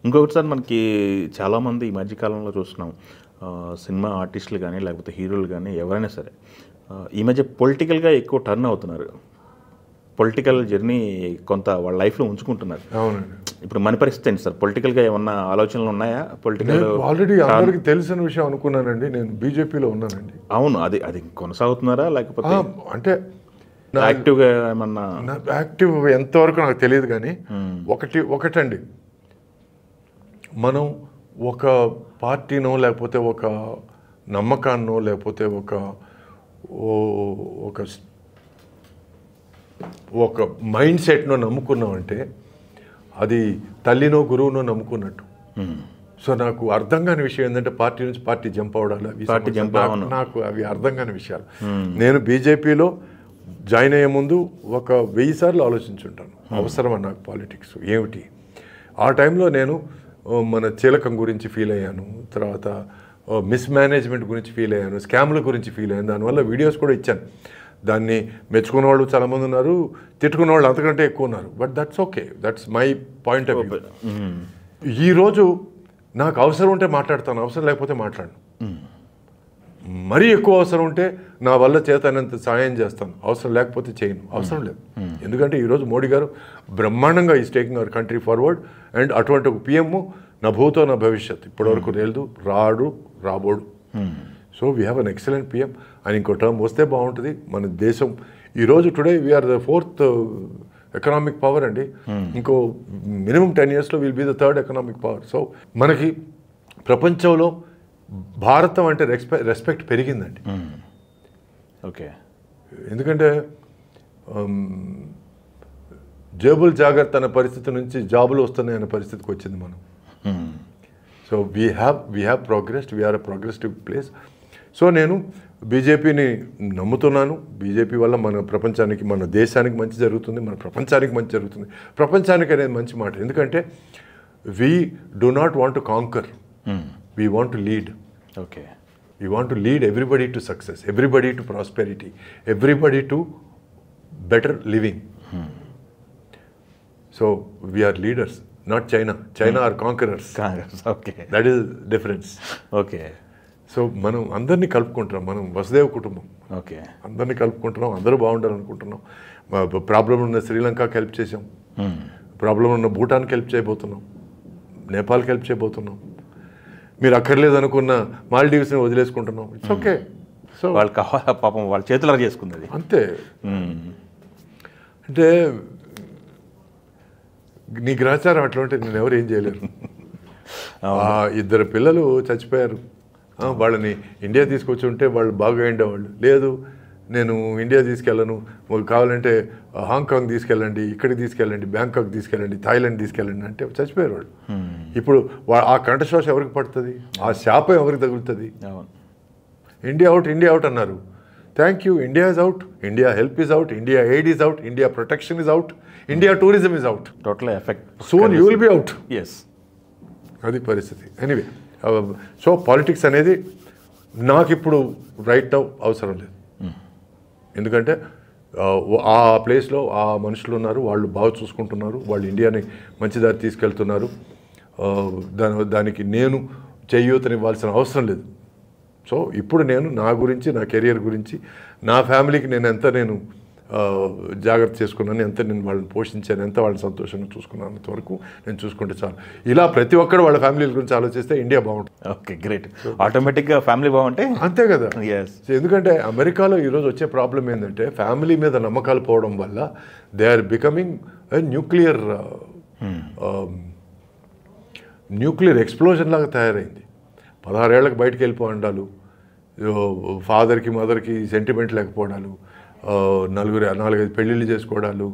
ఇంకొకటి సార్, మనకి చాలామంది ఈ మధ్యకాలంలో చూస్తున్నాం, సినిమా ఆర్టిస్టులు కానీ లేకపోతే హీరోలు కానీ ఎవరైనా సరే ఈ మధ్య పొలిటికల్గా ఎక్కువ టర్న్ అవుతున్నారు. పొలిటికల్ జర్నీ కొంత వాళ్ళ లైఫ్లో ఉంచుకుంటున్నారు. అవునండి. ఇప్పుడు మన పరిస్థితి ఏంటి సార్? పొలిటికల్గా ఏమన్నా ఆలోచనలు ఉన్నాయా? పొలిటికల్ ఆల్రెడీ అందరికి తెలిసిన విషయం అనుకున్నానండి, నేను బీజేపీలో ఉన్నానండి. అవును, అది కొనసాగుతున్నారా లేకపోతే అంటే యాక్టివ్గా ఏమన్నా? యాక్టివ్ ఎంతవరకు నాకు తెలియదు, కానీ ఒకటండి, మనం ఒక పార్టీనో లేకపోతే ఒక నమ్మకాన్నో లేకపోతే ఒక మైండ్ సెట్నో నమ్ముకున్నామంటే అది తల్లినో గురువునో నమ్ముకున్నట్టు. సో నాకు అర్థం కాని విషయం ఏంటంటే పార్టీ నుంచి పార్టీ జంప్ అవడాలి, నాకు అవి అర్థం కాని విషయాలు. నేను బీజేపీలో జాయిన్ అయ్యే ముందు 1000 సార్లు ఆలోచించుంటాను, అవసరమా నాకు పాలిటిక్స్ ఏమిటి. ఆ టైంలో నేను మన చీలకం గురించి ఫీల్ అయ్యాను, తర్వాత మిస్మేనేజ్మెంట్ గురించి ఫీల్ అయ్యాను, స్కామ్ల గురించి ఫీల్ అయ్యాను. దానివల్ల వీడియోస్ కూడా ఇచ్చాను. దాన్ని మెచ్చుకున్న వాళ్ళు చాలామంది ఉన్నారు, తిట్టుకున్న వాళ్ళు అంతకంటే ఎక్కువ ఉన్నారు. But that's okay, that's my point of view. ఈరోజు నాకు అవసరం ఉంటే మాట్లాడతాను, అవసరం లేకపోతే మాట్లాడను. మరీ ఎక్కువ అవసరం ఉంటే నా వల్ల చేతనంత సాయం చేస్తాను, అవసరం లేకపోతే చేయను. అవసరం లేదు, ఎందుకంటే ఈరోజు మోడీ గారు బ్రహ్మాండంగా is taking our country forward. And అటువంటి ఒక పిఎం నా భూతో నా భవిష్యత్ ఇప్పటివరకు లేదు, రాబోడు. So we have an excellent PM. అని ఇంకో టర్మ్ వస్తే బాగుంటుంది. మన దేశం ఈరోజు today we are the 4th economic power అండి. ఇంకో మినిమం 10 yearsలో will be the 3rd economic power. So మనకి ప్రపంచంలో భారతం అంటే రెస్పెక్ట్ పెరిగిందండి. ఓకే, ఎందుకంటే జేబుల్ జాగ్రత్త అనే పరిస్థితి నుంచి జాబులు వస్తున్నాయి అనే పరిస్థితికి వచ్చింది మనం. So we have progressed, we are a progressive place. So నేను బీజేపీని నమ్ముతున్నాను. బీజేపీ వల్ల మన ప్రపంచానికి, మన దేశానికి మంచి జరుగుతుంది, మన ప్రపంచానికి మంచి జరుగుతుంది. ప్రపంచానికి అనేది మంచి మాట, ఎందుకంటే we do not want to conquer, we want to lead. Okay, we want to lead everybody to success, everybody to prosperity, everybody to better living. So we are leaders, not China. China are conquerors. Okay, that is difference. Okay, so మనం అందరినీ కలుపుకుంటున్నాం, మనం వసుదేవ కుటుంబం. Okay, అందరినీ కలుపుకుంటున్నాం, అందరూ బాగుండాలనుకుంటున్నాం. Problem ఉన్న శ్రీలంకకి help చేసాం, problem ఉన్న భూటాన్కి help చేయబోతున్నాం, నేపాల్కి హెల్ప్ చేయబోతున్నాం. మీరు అక్కర్లేదు అనుకున్న మాల్డీవ్స్ని వదిలేసుకుంటున్నాం. It's okay. సో వాళ్ళు కావాలా పాపం, వాళ్ళ చేతులు చేసుకుంది అంతే. అంటే నీ గ్రహచారం అట్లా ఉంటే నేను ఎవరు ఏం చేయలేరు. 2 పిల్లలు చచ్చిపోయారు, వాళ్ళని ఇండియా తీసుకొచ్చి ఉంటే వాళ్ళు బాగా ఉండేవాళ్ళు. లేదు, నేను ఇండియా తీసుకెళ్ళను, కావాలంటే హాంకాంగ్ తీసుకెళ్ళండి, ఇక్కడికి తీసుకెళ్ళండి, బ్యాంకాక్ తీసుకెళ్ళండి, థాయిలాండ్ తీసుకెళ్ళండి అంటే చచ్చిపోయారు వాళ్ళు. ఇప్పుడు ఆ కంఠశ్వాస ఎవరికి పడుతుంది? ఆ శాపం ఎవరికి తగులుతుంది? ఇండియా అవుట్ అన్నారు. Thank you, India is out, India help is out, India aid is out, India protection is out, India tourism is out. Total effect. Soon you will be out. Yes, అది పరిస్థితి. Anyway, so politics అనేది నాకు ఇప్పుడు right now అవసరం లేదు. ఎందుకంటే ఆ ప్లేస్లో ఆ మనుషులు ఉన్నారు, వాళ్ళు బాగా చూసుకుంటున్నారు, వాళ్ళు ఇండియాని మంచి దారి తీసుకెళ్తున్నారు. దానికి నేను చేయూతనివ్వాల్సిన అవసరం లేదు. సో ఇప్పుడు నేను నా గురించి, నా కెరియర్ గురించి, నా ఫ్యామిలీకి నేను జాగ్రత్త చేసుకున్నాను, ఎంత నేను వాళ్ళని పోషించాను, ఎంత వాళ్ళని సంతోషంగా చూసుకున్నాను, అంతవరకు నేను చూసుకుంటే చాలు. ఇలా ప్రతి ఒక్కరు వాళ్ళ ఫ్యామిలీల గురించి ఆలోచిస్తే ఇండియా బాగుంటుంది. Okay, great. ఆటోమేటిక్గా ఫ్యామిలీ బాగుంటే అంతే కదా. ఎందుకంటే అమెరికాలో ఈరోజు వచ్చే ప్రాబ్లం ఏంటంటే ఫ్యామిలీ మీద నమ్మకాలు పోవడం వల్ల they are becoming nuclear explosion లాగా తయారైంది. 16 ఏళ్ళకి బయటకు వెళ్ళిపోవడాలు, ఫాదర్కి మదర్కి సెంటిమెంట్ లేకపోవడాలు, 4-5 పెళ్ళిళ్ళు చేసుకోవడాలు,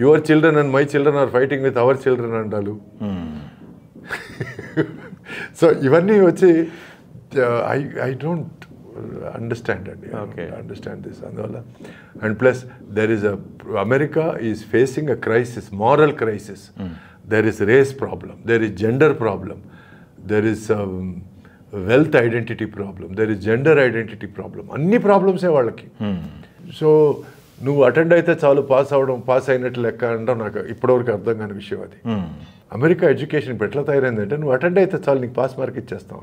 your children and my children are fighting with our children అంటారు. సో ఇవన్నీ వచ్చి ఐ డోంట్ అండర్స్టాండ్ అండి. Understand this. అందువల్ల and plus there is America is facing a crisis, moral crisis. There is race problem, there is gender problem, there is wealth identity problem, there is gender identity problem. అన్ని ప్రాబ్లమ్సే వాళ్ళకి. So నువ్వు attend అయితే చాలు pass అయినట్టు లెక్క అంటే నాకు ఇప్పటివరకు అర్థం కాని విషయం అది. అమెరికా ఎడ్యుకేషన్ ఇప్పుడు ఎట్లా తయారైందంటే నువ్వు అటెండ్ అయితే చాలు నీకు పాస్ మార్క్ ఇచ్చేస్తాం.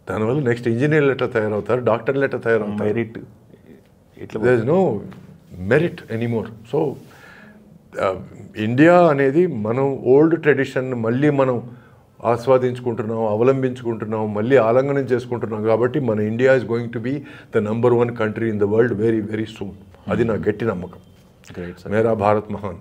దానివల్ల నెక్స్ట్ ఇంజనీర్లు ఎట్లా తయారవుతారు, డాక్టర్లు ఎట్లా తయారవుతారు, మెరిట్ ఇట్లా there is no merit anymore. So India అనేది మనం ఓల్డ్ ట్రెడిషన్ మళ్ళీ మనం ఆస్వాదించుకుంటున్నాం, అవలంబించుకుంటున్నాం, మళ్ళీ ఆలంఘనం చేసుకుంటున్నాం. కాబట్టి మన India is going to be the number 1 country in the world very very soon. అది నా గట్టి నమ్మకం. మేరా భారత్ మహాన్.